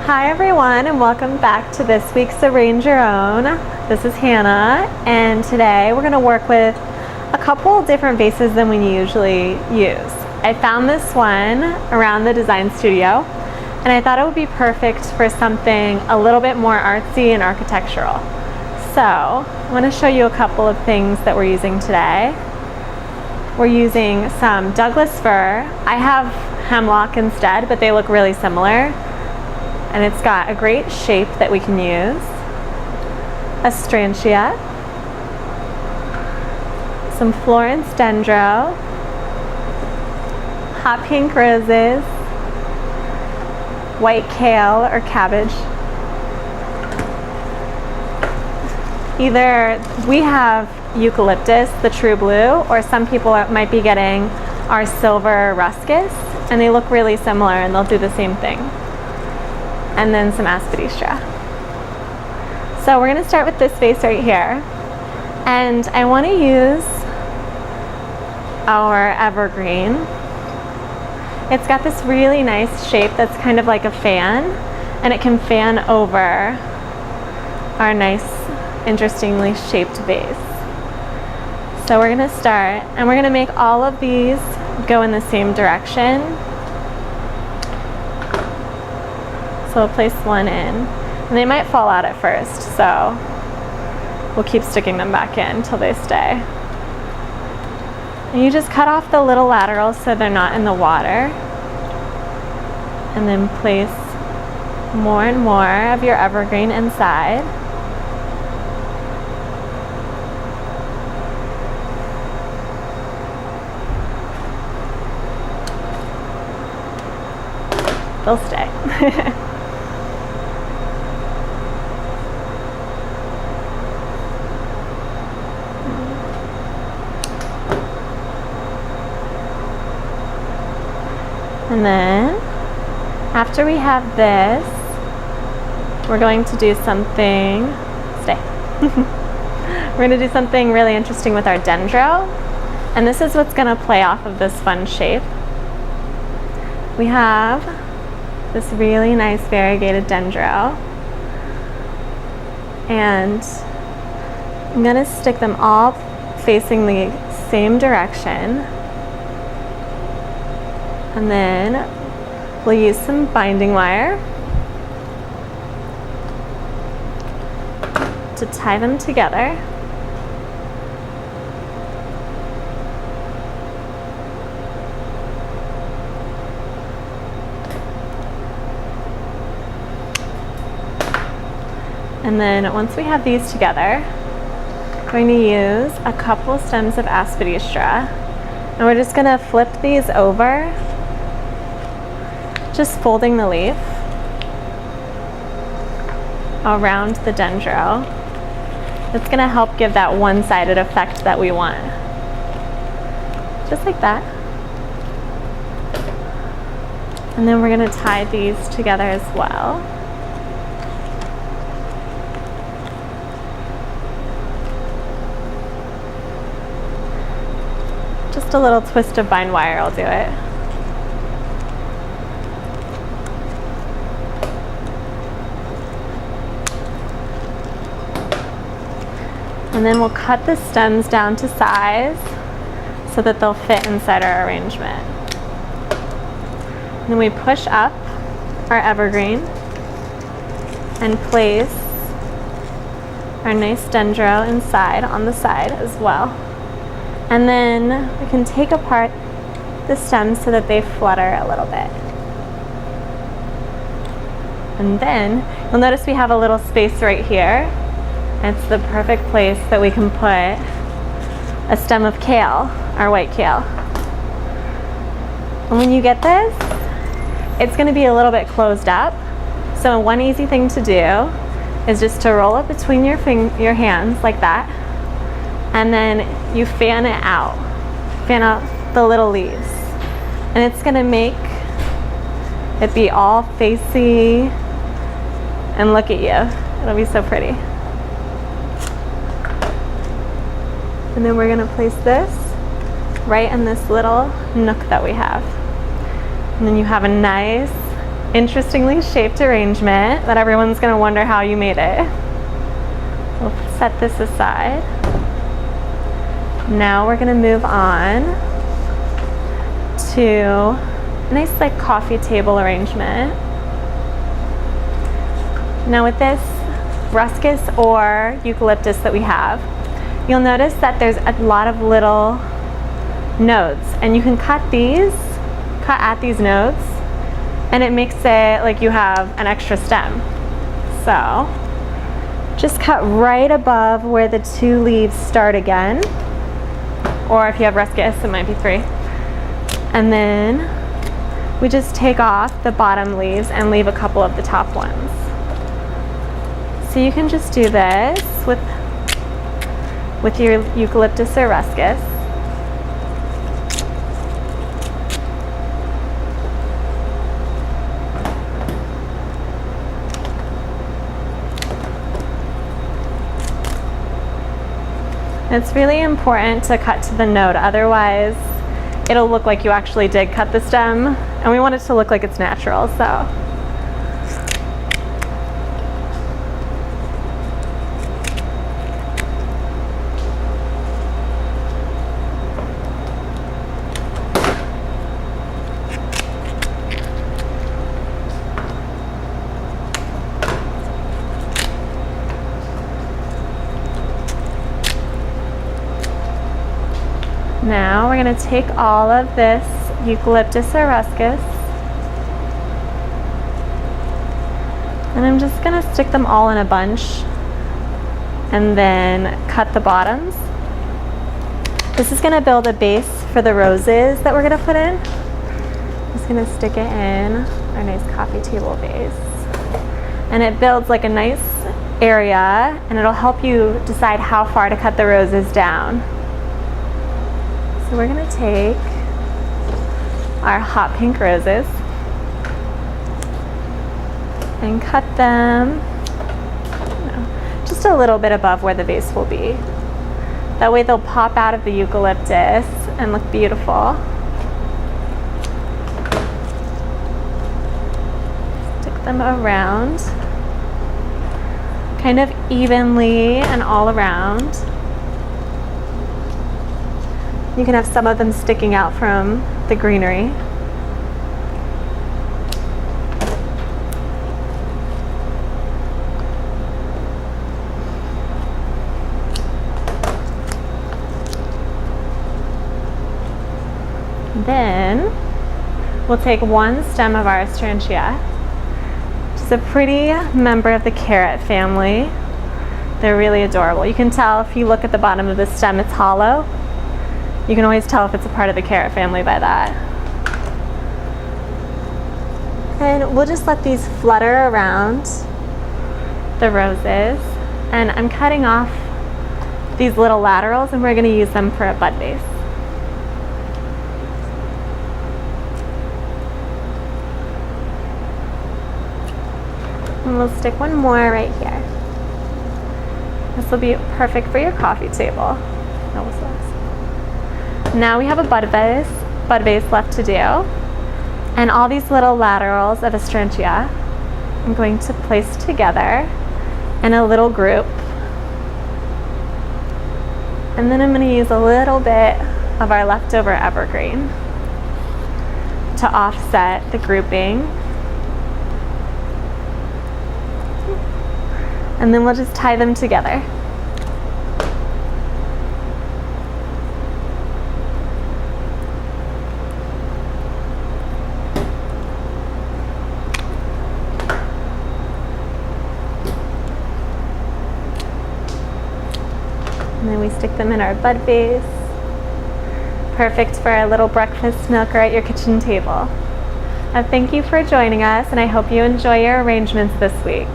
Hi everyone, and welcome back to this week's Arrange Your Own. This is Hannah, and today we're going to work with a couple different vases than we usually use. I found this one around the design studio, and I thought it would be perfect for something a little bit more artsy and architectural. So I want to show you a couple of things that we're using today. We're using some Douglas fir. I have hemlock instead, but they look really similar. And it's got a great shape that we can use. A Astrantia, some Florence Dendro, hot pink roses, white kale or cabbage. Either we have eucalyptus, the true blue, or some people might be getting our silver ruscus, and they look really similar and they'll do the same thing. And then some aspidistra. So we're going to start with this vase right here, and I want to use our evergreen. It's got this really nice shape that's kind of like a fan, and it can fan over our nice, interestingly shaped vase. So we're going to start, and we're going to make all of these go in the same direction. So we'll place one in, and they might fall out at first, so we'll keep sticking them back in until they stay. And you just cut off the little laterals so they're not in the water, and then place more and more of your evergreen inside. They'll stay. And then, after we have this, we're going to do something, we're going to do something really interesting with our dendro. And this is what's going to play off of this fun shape. We have this really nice variegated dendro. And I'm going to stick them all facing the same direction. And then we'll use some binding wire to tie them together. And then once we have these together, I'm going to use a couple stems of aspidistra, and we're just going to flip these over, just folding the leaf around the dendro. It's going to help give that one-sided effect that we want. Just like that. And then we're going to tie these together as well. Just a little twist of bind wire will do it. And then we'll cut the stems down to size so that they'll fit inside our arrangement. And then we push up our evergreen and place our nice dendro inside on the side as well. And then we can take apart the stems so that they flutter a little bit. And then you'll notice we have a little space right here. It's the perfect place that we can put a stem of kale, our white kale. And when you get this, it's going to be a little bit closed up. So one easy thing to do is just to roll it between your hands like that, and then you fan it out. Fan out the little leaves. And it's going to make it be all facey, and look at you. It'll be so pretty. And then we're going to place this right in this little nook that we have. And then you have a nice interestingly shaped arrangement that everyone's going to wonder how you made it. We'll set this aside. Now we're going to move on to a nice like coffee table arrangement. Now with this ruscus or eucalyptus that we have, you'll notice that there's a lot of little nodes, and you can cut at these nodes, and it makes it like you have an extra stem. So just cut right above where the 2 leaves start again, or if you have ruscus, it might be 3. And then we just take off the bottom leaves and leave a couple of the top ones. So you can just do this with your eucalyptus or ruscus. It's really important to cut to the node, otherwise it'll look like you actually did cut the stem, and we want it to look like it's natural, so. Now we're going to take all of this eucalyptus or ruscus, and I'm just going to stick them all in a bunch and then cut the bottoms. This is going to build a base for the roses that we're going to put in. I'm just going to stick it in our nice coffee table base, and it builds like a nice area, and it'll help you decide how far to cut the roses down. So we're going to take our hot pink roses and cut them, just a little bit above where the vase will be. That way they'll pop out of the eucalyptus and look beautiful. Stick them around, kind of evenly and all around. You can have some of them sticking out from the greenery. Then we'll take one stem of our astrantia, which is a pretty member of the carrot family. They're really adorable. You can tell if you look at the bottom of the stem, it's hollow. You can always tell if it's a part of the carrot family by that. And we'll just let these flutter around the roses. And I'm cutting off these little laterals, and we're going to use them for a bud vase. And we'll stick one more right here. This will be perfect for your coffee table. Now we have a bud vase left to do, and all these little laterals of astrantia I'm going to place together in a little group, and then I'm going to use a little bit of our leftover evergreen to offset the grouping, and then we'll just tie them together. And then we stick them in our bud vase. Perfect for a little breakfast nook or at your kitchen table. Thank you for joining us, and I hope you enjoy your arrangements this week.